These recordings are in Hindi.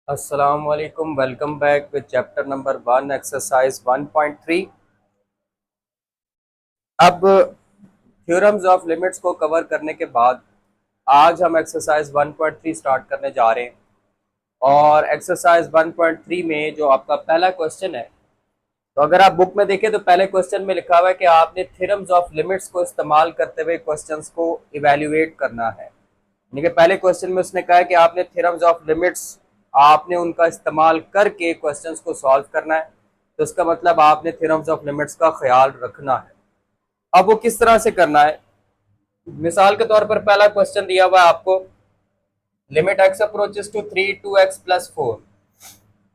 अस्सलाम वालेकुम। Welcome back with chapter number 1 exercise 1.3। अब थ्योरम्स ऑफ लिमिट्स को कवर करने के बाद आज हम एक्सरसाइज 1.3 स्टार्ट करने जा रहे हैं। और एक्सरसाइज 1.3 में जो आपका पहला क्वेश्चन है, तो अगर आप बुक में देखें तो पहले क्वेश्चन में लिखा हुआ है कि आपने थ्योरम्स ऑफ लिमिट्स को इस्तेमाल करते हुए क्वेश्चंस को इवेल्युएट करना है। यानी कि पहले क्वेश्चन में उसने कहा है कि आपने थ्योरम्स ऑफ लिमिट्स आपने उनका इस्तेमाल करके क्वेश्चंस को सॉल्व करना है। तो इसका मतलब आपने थ्योरम्स ऑफ लिमिट्स का ख्याल रखना है। अब वो किस तरह से करना है, मिसाल के तौर पर पहला क्वेश्चन दिया हुआ है आपको, limit x approaches to 3 2x plus 4।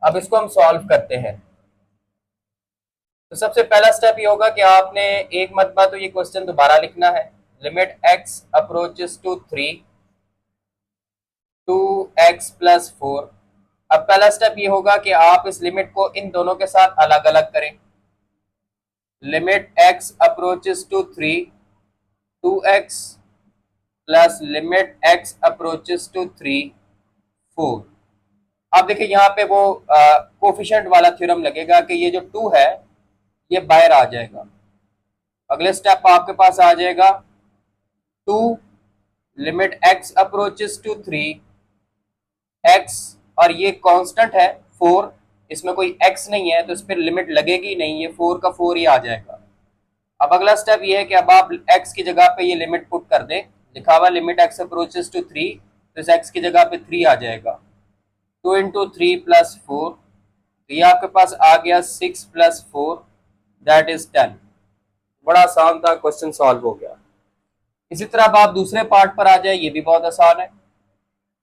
अब इसको हम सॉल्व करते हैं। तो सबसे पहला स्टेप ये होगा कि आपने एक मरतबा तो ये क्वेश्चन दोबारा लिखना है। Limit x approaches to 3 2x plus 4। अब पहला स्टेप ये होगा कि आप इस लिमिट को इन दोनों के साथ अलग अलग करें। Limit x approaches to 3 2x plus limit x approaches to 3 4। अब देखिए यहाँ पे वो कोफिशिएंट वाला थ्योरम लगेगा कि ये जो 2 है ये बाहर आ जाएगा। अगले स्टेप आपके पास आ जाएगा 2 limit x approaches to 3 x, और ये कांस्टेंट है 4, इसमें कोई x नहीं है तो इस पर लिमिट लगेगी नहीं, ये 4 का 4 ही आ जाएगा। अब अगला स्टेप ये है कि अब आप x की जगह पे ये लिमिट पुट कर दें। लिखा हुआ लिमिट x अप्रोचेस टू 3, तो इस x की जगह पे 3 आ जाएगा। 2 इंटू 3 प्लस 4, तो ये आपके पास आ गया 6 प्लस 4 दैट इज 10। बड़ा आसान था, क्वेश्चन सॉल्व हो गया। इसी तरह अब आप दूसरे पार्ट पर आ जाए, ये भी बहुत आसान है।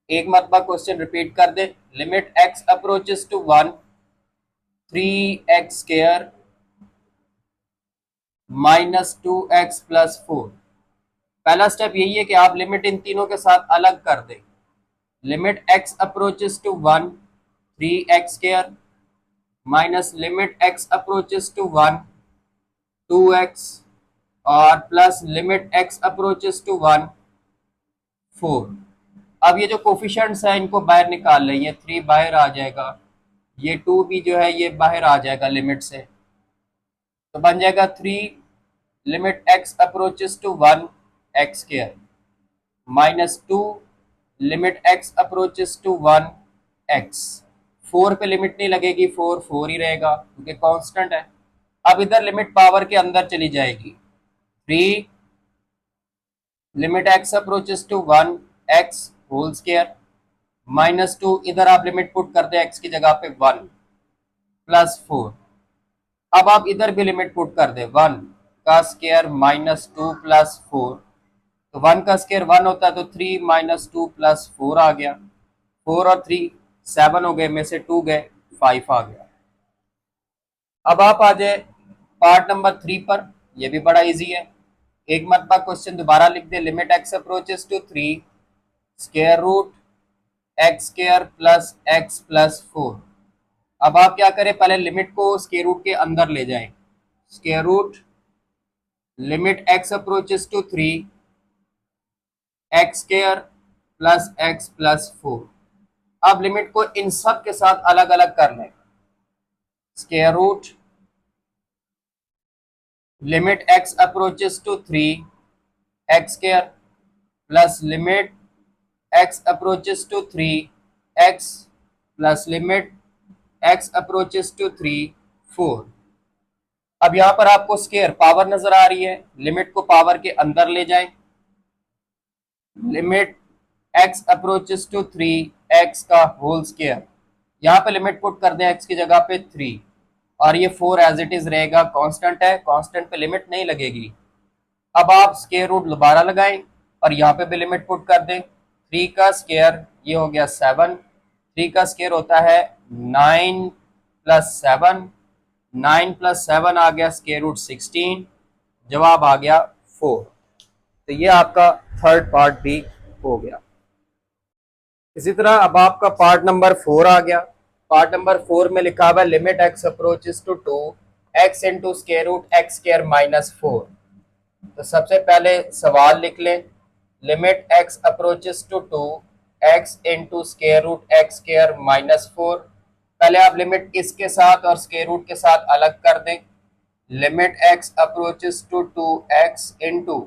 एक मरतबा क्वेश्चन रिपीट कर दे। Limit x approaches to 1 3x square minus 2x plus 4। पहला स्टेप यही है कि आप लिमिट इन तीनों के साथ अलग कर दें। Limit x approaches to 1 3x square minus limit x approaches to 1 2x और plus limit x approaches to 1 4। अब ये जो कोफिशिएंट्स है इनको बाहर निकाल लें, ये 3 बाहर आ जाएगा, ये 2 भी जो है ये बाहर आ जाएगा लिमिट से। तो बन जाएगा 3 limit x approaches to 1 x square minus 2 limit x approaches to 1 x। 4 पे लिमिट नहीं लगेगी, 4 4 ही रहेगा क्योंकि कांस्टेंट है। अब इधर लिमिट पावर के अंदर चली जाएगी। 3 limit x approaches to 1 x whole square minus 2, इधर आप लिमिट पुट कर दे x की जगह पे 1 प्लस 4। अब आप इधर भी लिमिट पुट कर दे 1 का स्क्वायर माइनस 2 प्लस 4। तो 1 का स्क्वायर 1 होता है, तो 3 माइनस 2 प्लस 4 आ गया। 4 और 3 7 हो गए, में से 2 गए 5 आ गया। अब आप आ जाए पार्ट नंबर 3 पर, यह भी बड़ा इजी है। एक मरतबा क्वेश्चन दोबारा लिख दे। Limit x approaches to 3 square root x square plus x plus 4। अब आप क्या करें, पहले लिमिट को स्क्वायर रूट के अंदर ले जाएं। Square root limit x approaches to 3 x square plus x plus 4। अब लिमिट को इन सब के साथ अलग अलग कर लें। Square root limit x approaches to 3 x square plus limit x approaches to 3 x plus limit x approaches to 3 4। अब यहां पर आपको स्क्वायर पावर नजर आ रही है, लिमिट को पावर के अंदर ले जाएं। Limit x approaches to 3 x का होल स्क्वायर, यहाँ पे लिमिट पुट कर दें एक्स की जगह पे 3, और ये 4 एज इट इज रहेगा, कांस्टेंट है, कांस्टेंट पे लिमिट नहीं लगेगी। अब आप स्क्वायर रूट दोबारा लगाएं और यहाँ पे भी लिमिट पुट कर दें। 3 का स्क्वायर ये हो गया 7, 3 का स्क्वायर होता है 9 प्लस 7, 9 प्लस 7 आ गया स्क्वायर रूट 16, जवाब आ गया 4। तो ये आपका थर्ड पार्ट भी हो गया। इसी तरह अब आपका पार्ट नंबर 4 आ गया। पार्ट नंबर 4 में लिखा हुआ है limit x approaches to 2 x into square root x square minus 4। तो सबसे पहले सवाल लिख लें। Limit x approaches to 2 x into square root x square minus 4। पहले आप लिमिट इसके साथ और स्केयर रूट के साथ अलग कर दें। Limit x approaches to 2x into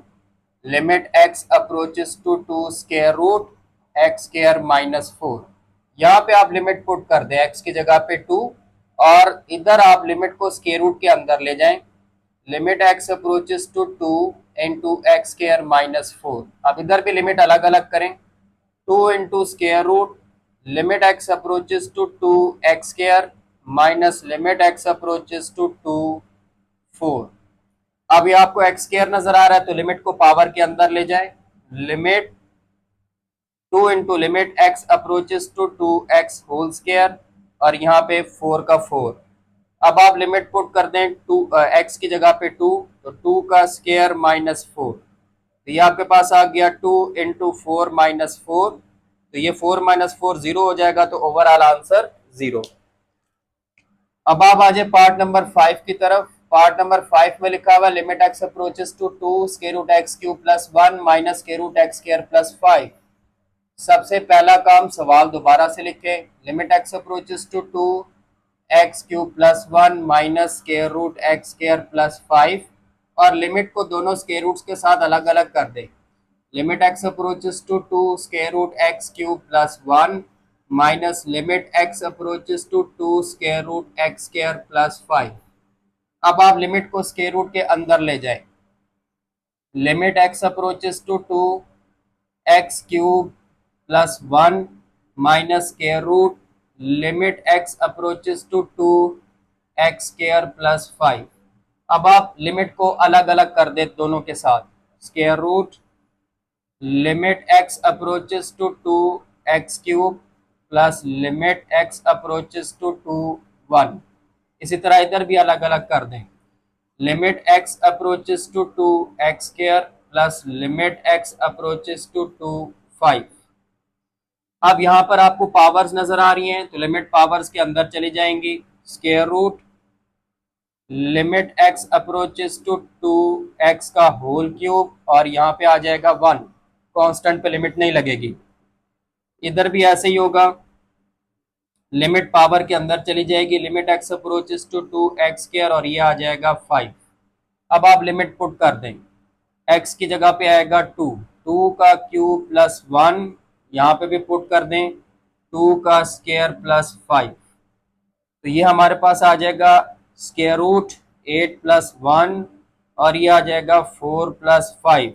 limit x approaches to 2 square root x square minus 4। यहाँ पे आप लिमिट पुट कर दें x की जगह पे 2 और इधर आप लिमिट को स्केयर रूट के अंदर ले जाएं। Limit x approaches to 2 into x square minus 4। अब इधर भी लिमिट अलग अलग करें। 2 into square root limit x approaches to 2 x square minus limit x approaches to 2 4। अभी आपको एक्स स्केयर नजर आ रहा है तो लिमिट को पावर के अंदर ले जाए। Limit 2 into limit x approaches to 2x whole square और यहाँ पे 4 का 4। अब आप लिमिट पुट कर दें 2 एक्स की जगह पे 2 तो 2 का स्केयर माइनस 4। तो ये आपके पास आ गया 2 इंटू 4 माइनस 4। तो ये 4 माइनस 4 0 हो जाएगा तो ओवरऑल आंसर 0। अब आप आ जाए पार्ट नंबर 5 की तरफ। पार्ट नंबर 5 में लिखा हुआ limit x approaches to 2 square root x cube plus 1 minus square root x square plus 5। सबसे पहला काम सवाल दोबारा से लिखे। Limit x approaches to 2 x cube plus 1 minus square root x square plus 5 और लिमिट को दोनों स्क्वायर रूट्स के साथ अलग अलग कर दे। Limit x approaches to 2 square root x cube plus 1 minus limit x approaches to 2 square root x square plus 5। अब आप लिमिट को स्क्वायर रूट के अंदर ले जाएं। Limit x approaches to 2 x cube plus 1 minus square root limit x approaches to 2 x square plus 5। अब आप लिमिट को अलग अलग कर दे दोनों के साथ। Square root limit x approaches to 2 x cube plus limit x approaches to 2 1। इसी तरह इधर भी अलग अलग कर दें। Limit x approaches to 2 x square plus limit x approaches to 2 5। अब यहाँ पर आपको पावर्स नजर आ रही हैं तो लिमिट पावर्स के अंदर चली जाएंगी। Square root limit x approaches to 2 x का होल क्यूब और यहाँ पे आ जाएगा 1। कांस्टेंट पे लिमिट नहीं लगेगी। इधर भी ऐसे ही होगा। लिमिट पावर के अंदर चली जाएगी। Limit x approaches to 2 x square और ये आ जाएगा 5। अब आप लिमिट पुट कर दें। x की जगह पे आएगा 2 2 का क्यूब प्लस 1 यहाँ पे भी पुट कर दें 2 का स्क्वायर प्लस 5। तो ये हमारे पास आ जाएगा स्क्वायर रूट 8 प्लस 1 और ये आ जाएगा 4 प्लस 5।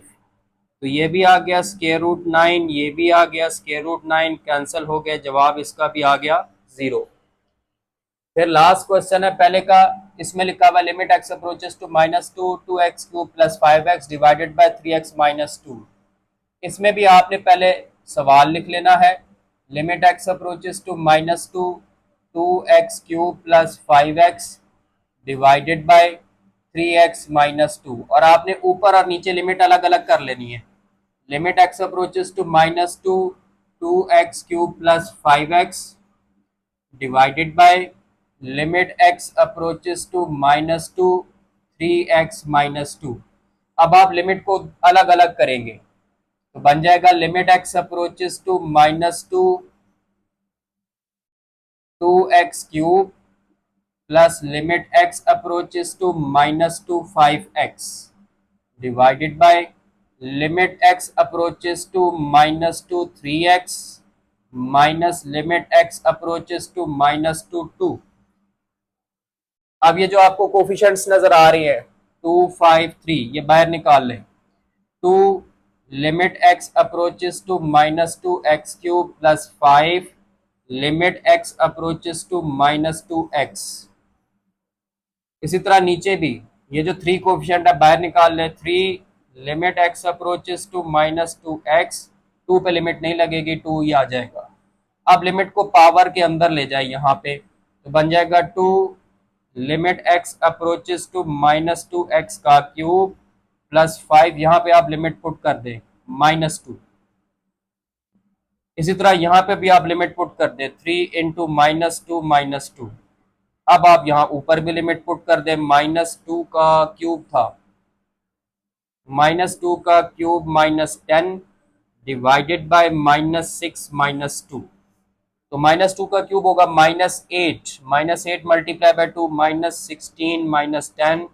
तो ये भी आ गया स्क्वायर रूट 9, ये भी आ गया स्क्वायर रूट 9, कैंसिल हो गया। जवाब इसका भी आ गया 0। फिर लास्ट क्वेश्चन है पहले का। इसमें लिखा हुआ limit x approaches to minus 2 x cube plus 5x divided by 3x minus 2। इसमें भी आपने पहले सवाल लिख लेना है। Limit x approaches to minus 2 x cube plus 5x divided by 3x minus 2 और आपने ऊपर और नीचे लिमिट अलग अलग कर लेनी है। Limit x approaches to minus 2 x cube plus 5x divided by limit x approaches to minus 3x minus 2। अब आप लिमिट को अलग अलग करेंगे तो बन जाएगा limit x approaches to minus 2 x cube plus limit x approaches to minus 5x divided by limit x approaches to minus 3x minus limit x approaches to minus 2। अब ये जो आपको कोफिशिएंट्स नजर आ रही है 2 5 3 ये बाहर निकाल लें। 2 limit x approaches to minus 2 x cube plus 5 limit x approaches to minus 2x। इसी तरह नीचे भी ये जो 3 कोफिशिएंट है बाहर निकाल लें। 3 limit x approaches to minus 2x 2 पे लिमिट नहीं लगेगी 2 ही आ जाएगा। अब लिमिट को पावर के अंदर ले जाए यहाँ पे तो बन जाएगा 2 limit x approaches to minus 2x का क्यूब प्लस 5 यहाँ पे आप लिमिट पुट कर दें माइनस 2। इसी तरह यहाँ पे भी आप लिमिट पुट कर दें 3 इंटू माइनस 2 माइनस 2। अब आप यहाँ ऊपर भी लिमिट पुट कर दें माइनस 2 का क्यूब था माइनस 2 का क्यूब माइनस 10 डिवाइडेड बाय -6 - 2। तो -2 का क्यूब होगा -8, -8 multiply by 2 -16 -10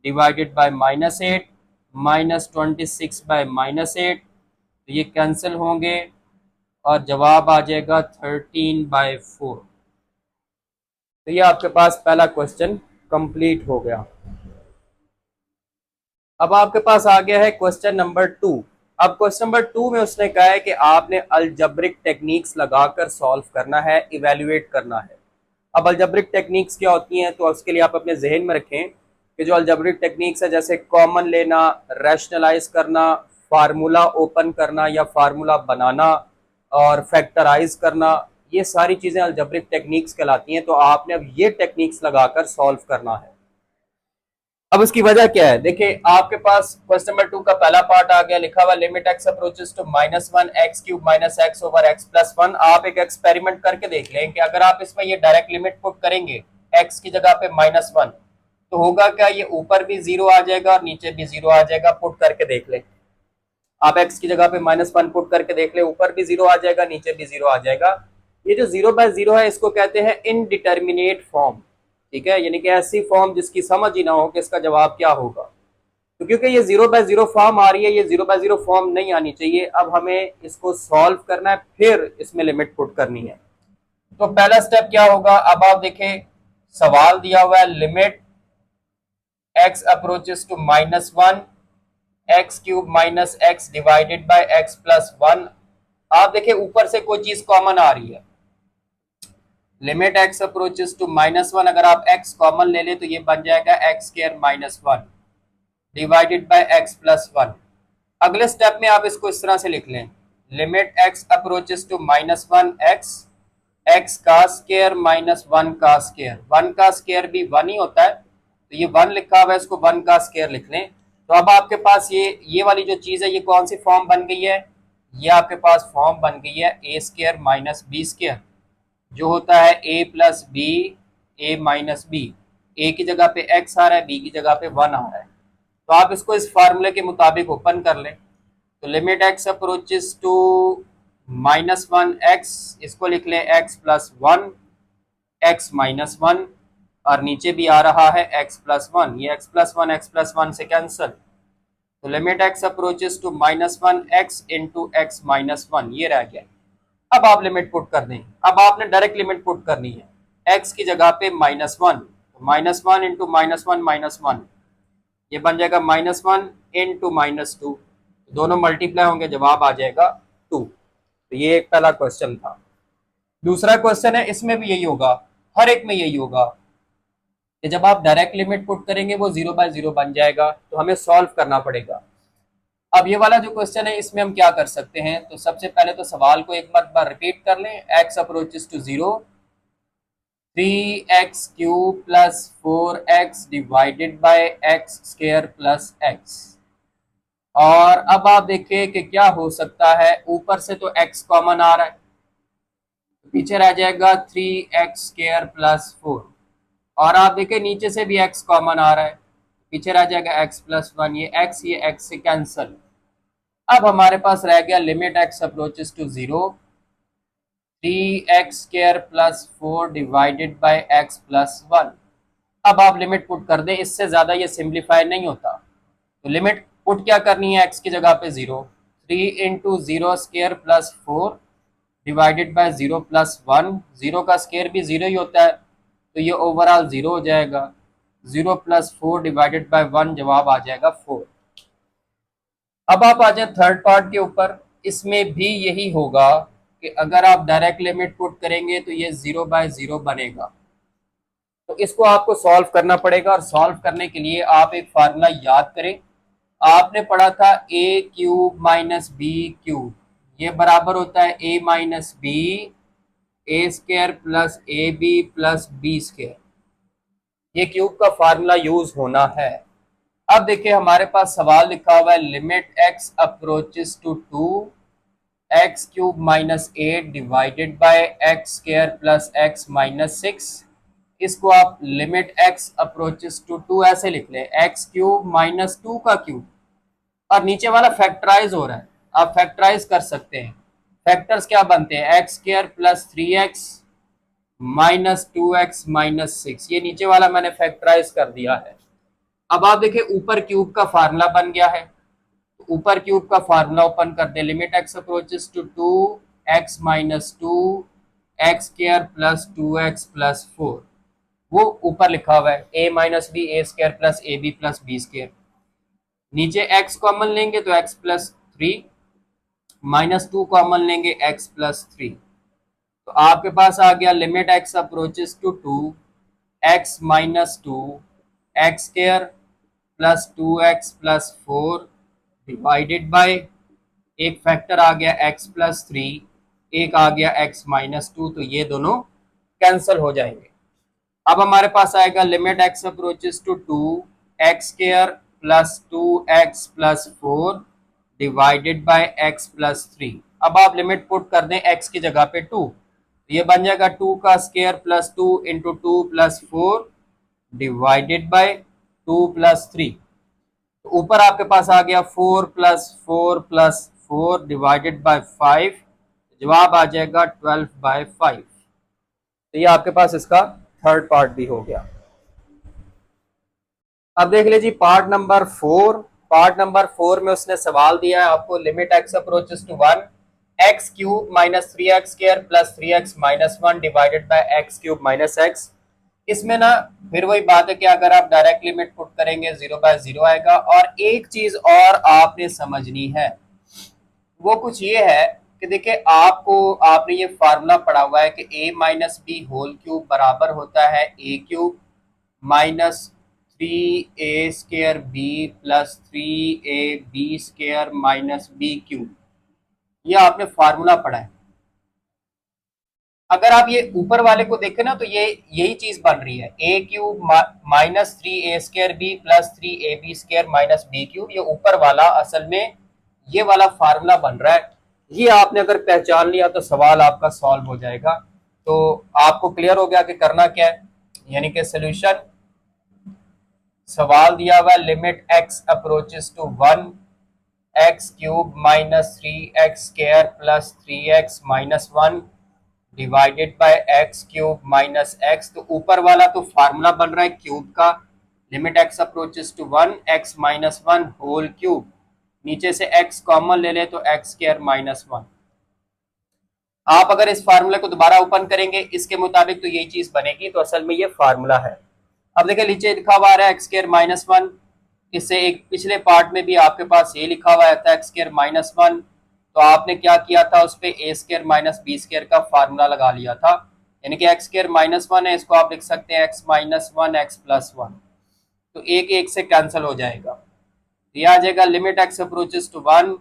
divided by -8 -26 by -8। तो ये कैंसिल होंगे और जवाब आ जाएगा 13/4। तो ये आपके पास पहला क्वेश्चन कंप्लीट हो गया। अब आपके पास आ गया है क्वेश्चन नंबर 2। अब क्वेश्चन नंबर 2 में उसने कहा है कि आपने अलजेब्रिक टेक्निक्स लगाकर सॉल्व करना है, इवेल्युएट करना है। अब अलजेब्रिक टेक्निक्स क्या होती हैं, तो उसके लिए आप अपने जहन में रखें कि जो अलजेब्रिक टेक्निक्स है, जैसे कॉमन लेना, रैशनलाइज करना, फार्मूला ओपन करना या फार्मूला बनाना और फैक्टराइज करना, ये सारी चीजें अलजेब्रिक टेक्निक्स कहलाती हैं। तो आपने अब ये टेक्निक्स लगाकर सॉल्व करना है। अब उसकी वजह क्या है, देखिए आपके पास क्वेश्चन नंबर 2 का पहला पार्ट आ गया, लिखा हुआ limit x approaches to -1 x cube minus x over x plus 1। आप एक एक्सपेरिमेंट करके देख लें कि अगर आप इसमें ये डायरेक्ट लिमिट पुट करेंगे एक्स की जगह पे -1, तो होगा क्या, ये ऊपर भी 0 आ जाएगा और नीचे भी 0 आ जाएगा। पुट करके देख लें, आप एक्स की जगह पे -1 पुट करके देख ले, ऊपर भी 0 आ जाएगा, नीचे भी 0 आ जाएगा। ये जो 0/0 है, इसको कहते हैं इनडिटर्मिनेट फॉर्म। ठीक है, यानी कि ऐसी फॉर्म जिसकी समझ ही ना हो कि इसका जवाब क्या होगा। तो क्योंकि ये 0/0 फॉर्म आ रही है, ये 0/0 फॉर्म नहीं आनी चाहिए। अब हमें इसको सॉल्व करना है, फिर इसमें लिमिट पुट करनी है। तो पहला स्टेप क्या होगा, अब आप देखें सवाल दिया हुआ है limit x approaches to -1 x cube minus x divided by x plus 1। आप देखिए ऊपर से कोई चीज कॉमन आ रही है, लिमिट एक्स अप्रोचेस टू -1, अगर आप एक्स कॉमन ले ले तो ये बन जाएगा x square -1 divided by x plus 1। अगले स्टेप में आप इसको इस तरह से लिख लें, limit x approaches to -1 x, x का स्क्वायर -1 का स्क्वायर, 1 का स्क्वायर भी 1 ही होता है, तो ये 1 लिखा हुआ है, इसको 1 का स्क्वायर लिख लें। तो अब आपके पास ये वाली जो चीज है, ये कौन सी फॉर्म बन गई है, ये आपके पास फॉर्म बन गई है ए स्क्वायर माइनस बी स्क्वायर, जो होता है ए प्लस बी, ए माइनस बी। ए की जगह पे एक्स आ रहा है, बी की जगह पे 1 आ रहा है। तो आप इसको इस फार्मूले के मुताबिक ओपन कर लें। तो limit x approaches to -1 x, इसको लिख लें एक्स प्लस 1 एक्स -1, और नीचे भी आ रहा है एक्स प्लस 1, ये एक्स प्लस 1 से कैंसिल। तो limit x approaches to -1 x into x -1, ये रह गया। अब आप लिमिट पुट कर दें, अब आपने डायरेक्ट लिमिट पुट करनी है एक्स की जगह पे -1, तो -1 इंटू -1, ये बन जाएगा -1 इंटू -2, दोनों मल्टीप्लाई होंगे, जवाब आ जाएगा 2। तो ये एक पहला क्वेश्चन था। दूसरा क्वेश्चन है, इसमें भी यही होगा, हर एक में यही होगा कि जब आप डायरेक्ट लिमिट पुट करेंगे वो 0/0 बन जाएगा, तो हमें सॉल्व करना पड़ेगा। अब ये वाला जो क्वेश्चन है, इसमें हम क्या कर सकते हैं, तो सबसे पहले तो सवाल को एक बार रिपीट कर लें। X approaches to 0, 3x cube plus 4x divided by x square plus x. और अब आप देखिए कि क्या हो सकता है, ऊपर से तो x कॉमन आ रहा है, पीछे रह जाएगा 3x स्क्वायर प्लस 4, और आप देखिए नीचे से भी x कॉमन आ रहा है, पीछे रह जाएगा x प्लस 1, ये x से कैंसिल। अब हमारे पास रह गया limit x approaches to 0, 3x square plus 4 divided by x plus 1। अब आप लिमिट पुट कर दें, इससे ज्यादा ये सिंप्लीफाई नहीं होता। तो लिमिट पुट क्या करनी है, x की जगह पे 0, 3 into 0 square plus 4 divided bye 0 plus 1, 0 का स्क्वायर भी 0 ही होता है, तो ये ओवरऑल 0 हो जाएगा। 0 प्लस 4 डिवाइडेड बाय 1, जवाब आ जाएगा 4। अब आप आ जाए थर्ड पार्ट के ऊपर, इसमें भी यही होगा कि अगर आप डायरेक्ट लिमिट पुट करेंगे तो ये 0/0 बनेगा। तो इसको आपको सॉल्व करना पड़ेगा, और सॉल्व करने के लिए आप एक फार्मूला याद करें। आपने पढ़ा था A cube minus B cube, ये बराबर होता है A minus B, A square plus A B plus B square. ये क्यूब का फार्मूला यूज होना है। अब देखिए हमारे पास सवाल लिखा हुआ है, limit x approaches to 2 x cube minus 8 divided by x square plus x -6। इसको आप लिमिट एक्स अप्रोचेस टू 2 ऐसे लिख लें, एक्स क्यूब -2 का क्यूब, और नीचे वाला फैक्टराइज हो रहा है, आप फैक्टराइज कर सकते हैं। फैक्टर्स क्या बनते हैं, x square plus 3x minus 2x minus 6, ये नीचे वाला मैंने फैक्टराइज कर दिया है। अब आप देखिए ऊपर क्यूब का फार्मूला बन गया है, ऊपर क्यूब का फार्मूला ओपन कर दे, limit x approaches to 2x minus 2x square plus 2x plus 4, वो ऊपर लिखा हुआ है a minus B A square plus A B plus B square. नीचे x कॉमन लेंगे तो x प्लस 3, माइनस 2 कॉमन लेंगे x प्लस 3, तो आपके पास आ गया limit x approaches to 2x minus 2x square plus 2x plus 4 divided by, एक फैक्टर आ गया x प्लस 3, एक आ गया x माइनस 2, तो ये दोनों कैंसिल हो जाएंगे। अब हमारे पास आएगा limit x approaches to 2x square plus 2x plus 4 divided by x plus 3। अब आप लिमिट पुट कर दें x की जगह पे 2, ये बन जाएगा 2 का square plus 2 into 2 plus 4 divided bye 2 plus 3। तो ऊपर आपके पास आ गया 4 प्लस 4 प्लस 4 डिवाइडेड बाय 5, जवाब आ जाएगा 12 बाय 5। तो ये आपके पास इसका थर्ड पार्ट भी हो गया। अब देख लीजिए पार्ट नंबर 4। पार्ट नंबर 4 में उसने सवाल दिया है आपको, limit x approaches to 1 x cube minus 3x square plus 3x minus 1 divided by x cube minus x. इसमें ना फिर वही बात है कि अगर आप डायरेक्ट लिमिट पुट करेंगे 0 बाय 0 आएगा। और एक चीज और आपने समझनी है, वो कुछ ये है कि देखिए आपने ये फार्मूला पढ़ा हुआ है कि a minus b whole cube बराबर होता है a cube minus 3a square b plus 3ab square minus B cube, ये आपने फार्मूला पढ़ा है। अगर आप ये ऊपर वाले को देखें ना तो ये यही चीज बन रही है, a cube minus 3a square b plus 3ab square minus B cube, ये ऊपर वाला असल में ये वाला फार्मूला बन रहा है। ये आपने अगर पहचान लिया तो सवाल आपका सॉल्व हो जाएगा। तो आपको क्लियर हो गया कि करना क्या है, यानी कि सोल्यूशन, सवाल दिया हुआ limit x approaches to 1 x cube minus 3x square plus 3x minus 1 divided by x cube minus x. तो ऊपर वाला तो फार्मूला बन रहा है क्यूब का, limit x approaches to 1 x minus 1 whole cube, नीचे से x कॉमन ले ले तो एक्स स्क्वायर माइनस 1। आप अगर इस फार्मूले को दोबारा ओपन करेंगे इसके मुताबिक तो यही चीज बनेगी, तो असल में ये फार्मूला है। अब देखिए नीचे लिखा हुआ है एक्स स्क्वायर माइनस 1, इससे एक पिछले पार्ट में भी आपके पास ये लिखा हुआ था एक्स स्क्वायर माइनस 1, तो आपने क्या किया था, उस पर ए स्क्वायर माइनस बी स्क्वायर का फार्मूला लगा लिया था, यानी कि एक्स स्क्वायर माइनस 1 है, इसको आप लिख सकते हैं एक्स माइनस 1 एक्स प्लस 1, तो एक एक से कैंसिल हो जाएगा। ये आ जाएगा limit x approaches to 1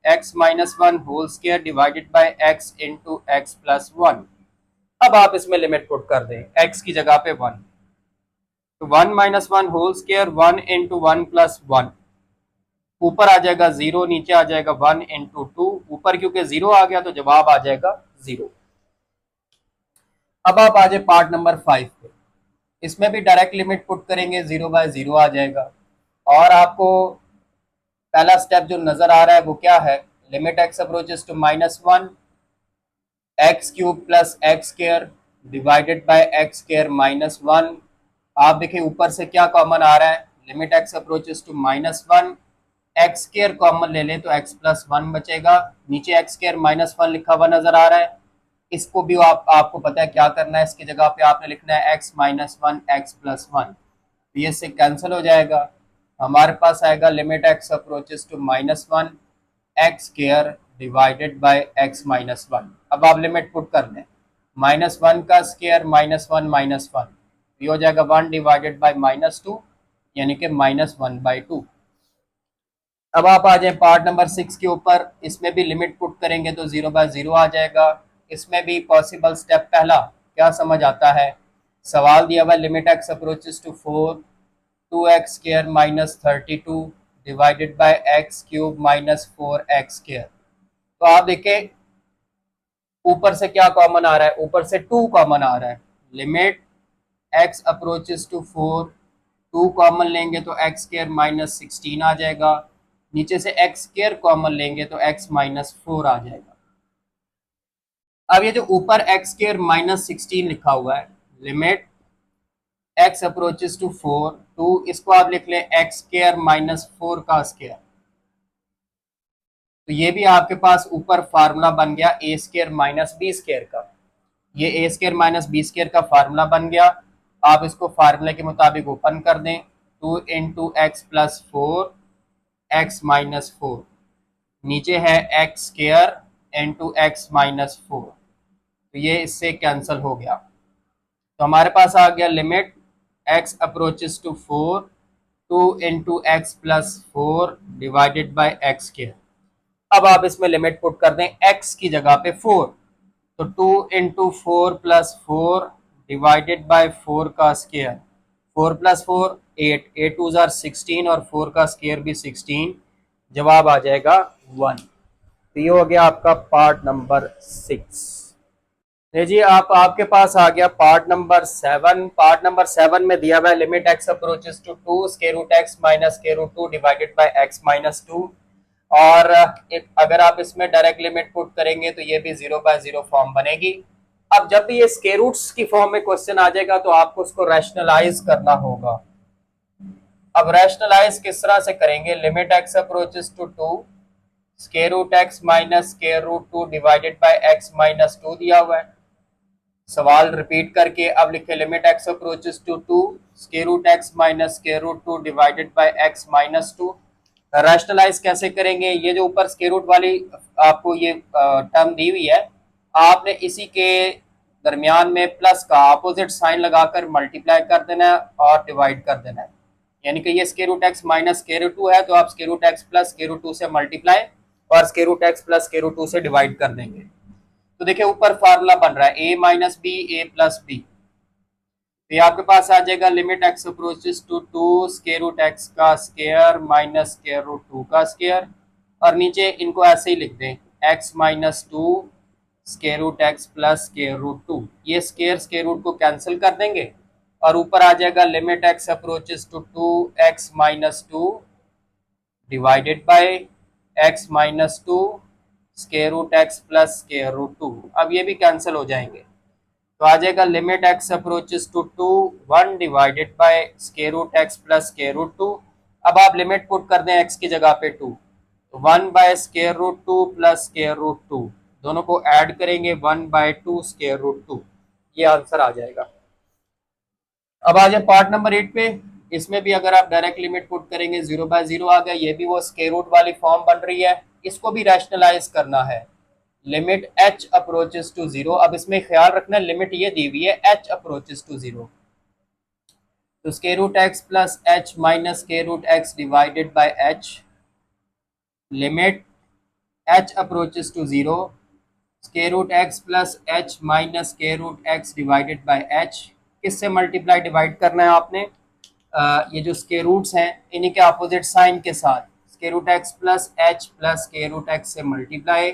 x minus 1 whole square divided by x into x plus 1। अब आप इसमें लिमिट पुट कर दें एक्स की जगह पे 1, तो 1 minus 1 whole square 1 into 1 plus 1, ऊपर आ जाएगा 0, नीचे आ जाएगा 1 इंटू 2, ऊपर क्योंकि 0 आ गया तो जवाब आ जाएगा 0। अब आप आ जाए पार्ट नंबर 5 पे, इसमें भी डायरेक्ट लिमिट पुट करेंगे 0 बाय 0 आ जाएगा। और आपको पहला स्टेप जो नजर आ रहा है वो क्या है, limit x approaches to minus 1 x cube plus x square divided by x square minus 1। आप देखिए ऊपर से क्या कॉमन आ रहा है, limit x approaches to minus 1 x square common ले लें तो एक्स प्लस 1 बचेगा, नीचे एक्स स्क्वायर माइनस 1 लिखा हुआ नजर आ रहा है। इसको भी आपको पता है क्या करना है, इसकी जगह पे आपने लिखना है एक्स माइनस 1 एक्स प्लस 1, ये से कैंसिल हो जाएगा। हमारे पास आएगा limit x approaches to minus 1 x square divided by x minus 1। अब आप लिमिट पुट कर दें, माइनस 1 का स्क्वायर माइनस 1 माइनस 1, ये हो जाएगा 1 डिवाइडेड बाय माइनस 2, यानी कि माइनस 1 बाई 2। अब आप आ जाए पार्ट नंबर 6 के ऊपर, इसमें भी लिमिट पुट करेंगे तो 0 बाय 0 आ जाएगा। इसमें भी पॉसिबल स्टेप पहला क्या समझ आता है, सवाल दिया हुआ limit x approaches to 4 2x square minus 32 divided by x cube minus 4x square. तो आप देखें ऊपर से क्या कॉमन आ रहा है, ऊपर से 2 कॉमन आ रहा है, limit x approaches to 4 2 common लेंगे तो एक्स स्क्वायर माइनस 16 आ जाएगा, नीचे से एक्स स्क्वायर कॉमन लेंगे तो एक्स माइनस 4 आ जाएगा। अब ये जो ऊपर एक्स स्क्वायर माइनस 16 लिखा हुआ है, limit x approaches to 4 two, इसको आप लिख लें एक्स स्क्वायर माइनस 4 का स्क्वायर। तो ये भी आपके पास ऊपर फार्मूला बन गया ए स्क्वायर माइनस बी स्क्वायर का। ये ए स्क्वायर माइनस बी स्क्वायर का फार्मूला बन गया। आप इसको फार्मूले के मुताबिक ओपन कर दें, 2 × x + 4 x माइनस 4, नीचे है x square into x minus 4, तो ये इससे कैंसिल हो गया। तो हमारे पास आ गया limit x approaches to 4, 2 × x + 4 divided by x square. अब आप इसमें लिमिट पुट कर दें x की जगह पे 4, तो 2 × 4 + 4 डिवाइडेड बाय 4 का स्क्वायर, 4 + 4 8, 8 2 जार 16 और 4 का स्क्वायर भी 16, जवाब आ जाएगा 1। तो ये हो गया आपका पार्ट नंबर 6। जी आप आपके पास आ गया पार्ट नंबर 7। पार्ट नंबर 7 में दिया हुआ है limit x approaches to 2 square root x minus square root 2 divided by x minus 2। और अगर आप इसमें डायरेक्ट लिमिट पुट करेंगे तो ये भी 0/0 फॉर्म बनेगी। अब जब भी ये स्क्वायर रूट्स की फॉर्म में क्वेश्चन आ जाएगा तो आपको उसको रैशनलाइज करना होगा। अब रैशनलाइज किस तरह से करेंगे, limit x approaches to 2 square root x minus square root 2 divided by x minus 2 दिया हुआ है। सवाल रिपीट करके अब लिखे limit x approaches to 2 square root x minus square root 2 divided by x minus 2। Rationalise कैसे करेंगे, ये जो ऊपर स्क्वायर रूट वाली आपको ये टर्म दी हुई है, आपने इसी के दरमियान में प्लस का अपोजिट साइन लगाकर मल्टीप्लाई कर देना है और डिवाइड कर देना है। यानी कि ये square root x minus square root 2 है तो आप square root x plus square root 2 से मल्टीप्लाई और square root x plus square root 2 से डिवाइड कर देंगे। तो देखिए ऊपर फार्मूला बन रहा है a minus B a plus b, तो ये आपके पास आ जाएगा limit x approaches to 2 square root x का स्क्वायर माइनस स्क्वायर रूट 2 का स्क्वायर, और नीचे इनको ऐसे ही लिख दें x minus 2 square root x plus square root 2। ये स्क्वायर रूट को कैंसिल कर देंगे और ऊपर आ जाएगा limit x approaches to 2x minus 2 divided by x minus 2 square root x plus square root 2। अब ये भी कैंसिल हो जाएंगे तो आ जाएगा limit x approaches to 2 1 divided by square root x plus square root 2। अब आप लिमिट पुट कर दें x की जगह पे 2, तो 1 by square root 2 plus square root 2, दोनों को ऐड करेंगे 1/2 स्क्वायर रूट 2, ये आंसर आ जाएगा। अब आ जाए पार्ट नंबर 8 पे। इसमें भी अगर आप डायरेक्ट लिमिट पुट करेंगे 0/0 आ गया, ये भी वो स्क्वायर रूट वाली फॉर्म बन रही है, इसको भी रैशनलाइज करना है। लिमिट h अप्रोचेस टू 0, अब इसमें ख्याल रखना लिमिट ये दी हुई है h अप्रोचेस टू 0, तो square root x plus h minus square root x divided by h, limit h approaches to 0 square root x plus h minus square root x divided by h। किससे मल्टीप्लाई डिवाइड करना है आपने, ये जो स्क्वायर रूट्स हैं इन्हीं के अपोजिट साइन के साथ square root x plus h plus square root x से मल्टीप्लाई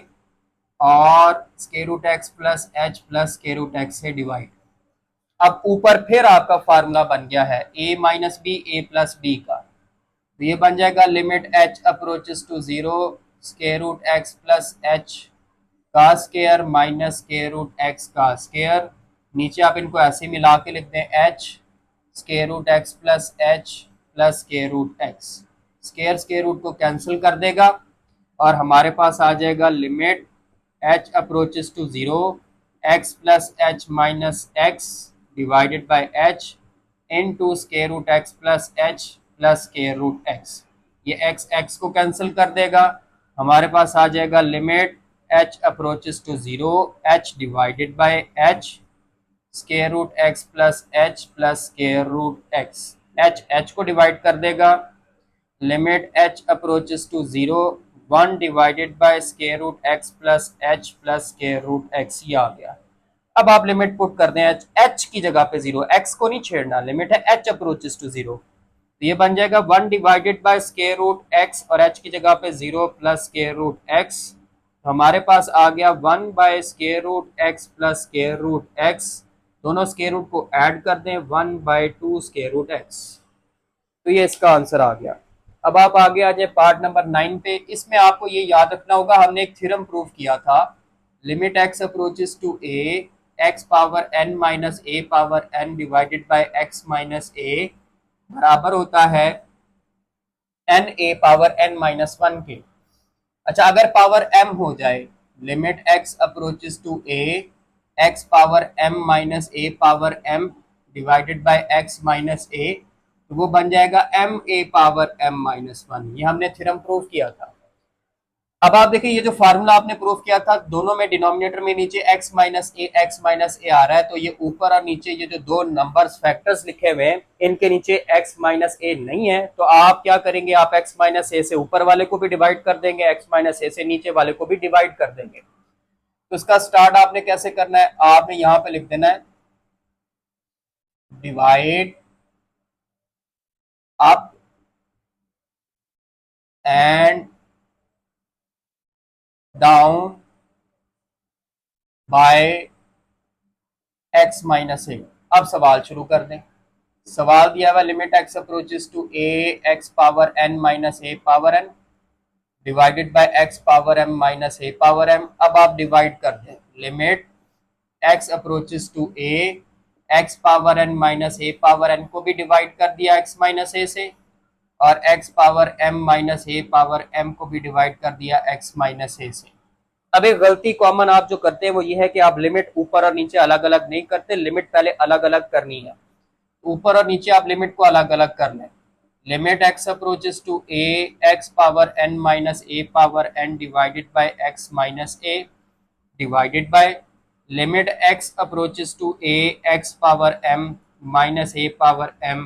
और square root x plus h plus square root x से डिवाइड। अब ऊपर फिर आपका फार्मूला बन गया है a minus B a plus b का, तो ये बन जाएगा limit h approaches to 0 square root x plus h का square minus square root x का स्क्वायर, नीचे आप इनको ऐसे मिला के लिख दें h square root x plus h plus square root x, square root को कैंसिल कर देगा और हमारे पास आ जाएगा limit h approaches to 0 x plus h minus x divided by h into square root x plus h plus square root x। ये x को कैंसिल कर देगा, हमारे पास आ जाएगा limit h approaches to 0 h divided by h square root x plus h plus square root x, h को डिवाइड कर देगा, limit h approaches to 0 1 divided by square root x plus h plus square root x, ये आ गया। अब आप लिमिट पुट कर दें h की जगह पे 0, x को नहीं छेड़ना, लिमिट है h अप्रोचेस टू 0, तो ये बन जाएगा 1 divided by square root x और h की जगह पे 0 प्लस स्क्वायर रूट x, हमारे पास आ गया 1 by square root x plus square root x, दोनों स्क्वायर रूट को ऐड कर दें 1/2 स्क्वायर रूट x, तो ये इसका आंसर आ गया। अब आप आगे आ जाए पार्ट नंबर 9 पे। इसमें आपको ये याद रखना होगा, हमने एक थ्योरम प्रूव किया था, limit x approaches to A x power N minus A power N divided by x minus A बराबर होता है N A power N minus one के। अच्छा, अगर पावर m हो जाए, limit x approaches to a x power m minus a power m divided by x minus a, तो वो बन जाएगा m a power m minus one. ये हमने थ्योरम प्रूव किया था। अब आप देखिए, ये जो फार्मूला आपने प्रूव किया था, दोनों में डिनोमिनेटर में नीचे x माइनस ए आ रहा है, तो ये ऊपर और नीचे ये जो दो नंबर्स फैक्टर्स लिखे हुए हैं, इनके नीचे x माइनस ए नहीं है, तो आप क्या करेंगे, आप x माइनस ए से ऊपर वाले को भी डिवाइड कर देंगे, x माइनस ए से नीचे वाले को भी डिवाइड कर देंगे। तो इसका स्टार्ट आपने कैसे करना है, आपने यहां पे लिख देना है divide up and down by x minus A. अब सवाल शुरू कर दें। सवाल दिया हुआ limit x approaches to a x power n minus A power n divided by x power m minus A power m। अब आप डिवाइड कर दें, limit x approaches to a x power n minus A power n को भी डिवाइड कर दिया x माइनस ए से, और x power m minus A power m को भी डिवाइड कर दिया x माइनस ए से। अब एक गलती कॉमन आप जो करते हैं वो ये है कि आप लिमिट ऊपर और नीचे अलग अलग नहीं करते, लिमिट पहले अलग अलग करनी है। ऊपर और नीचे आप लिमिट को अलग अलग कर लें। Limit x approaches to a x power n minus A power n divided by x minus A divided by limit x approaches to a x power m minus A power m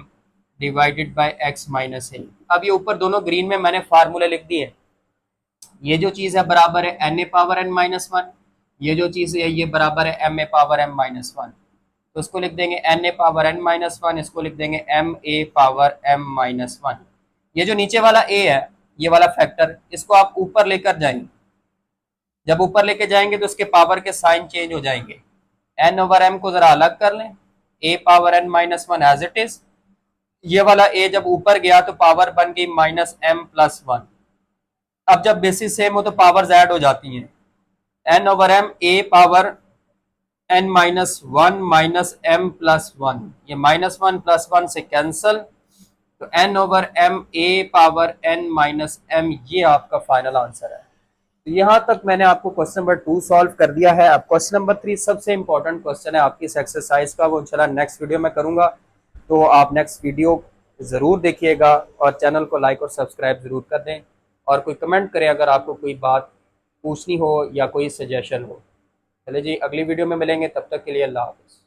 divided by x minus A. अब ये ऊपर दोनों ग्रीन में मैंने फार्मूले लिख दिए। ये जो चीज है बराबर है N A power N minus one, ये जो चीज है ये बराबर है m a power m minus one. तो इसको लिख देंगे एन ए पावर एन माइनस वन, इसको लिख देंगे m a power m minus one. ये जो नीचे वाला ए है, ये वाला फैक्टर, इसको आप ऊपर लेकर जाएंगे। जब ऊपर लेके जाएंगे तो इसके पावर के साइन चेंज हो जाएंगे। एन ओवर एम को जरा अलग कर लें, A power N minus one as it is. ये वाला ए जब ऊपर गया तो पावर बन गई माइनस एम प्लस वन। अब जब बेसिस सेम हो तो पावर्स ऐड हो जाती हैं। N over m a power N minus one minus m plus one, ये माइनस वन प्लस वन से कैंसल, तो n over m a power N minus m, ये आपका फाइनल आंसर है। तो यहां तक मैंने आपको क्वेश्चन नंबर 2 सॉल्व कर दिया है। अब क्वेश्चन नंबर 3 सबसे इंपॉर्टेंट क्वेश्चन है आपकी इस एक्सरसाइज का, वो इंशाल्लाह नेक्स्ट वीडियो में करूंगा। तो आप नेक्स्ट वीडियो जरूर देखिएगा और चैनल को लाइक और सब्सक्राइब जरूर कर दें, और कोई कमेंट करें अगर आपको कोई बात पूछनी हो या कोई सजेशन हो। चलिए जी, अगली वीडियो में मिलेंगे, तब तक के लिए अल्लाह हाफ़िज़।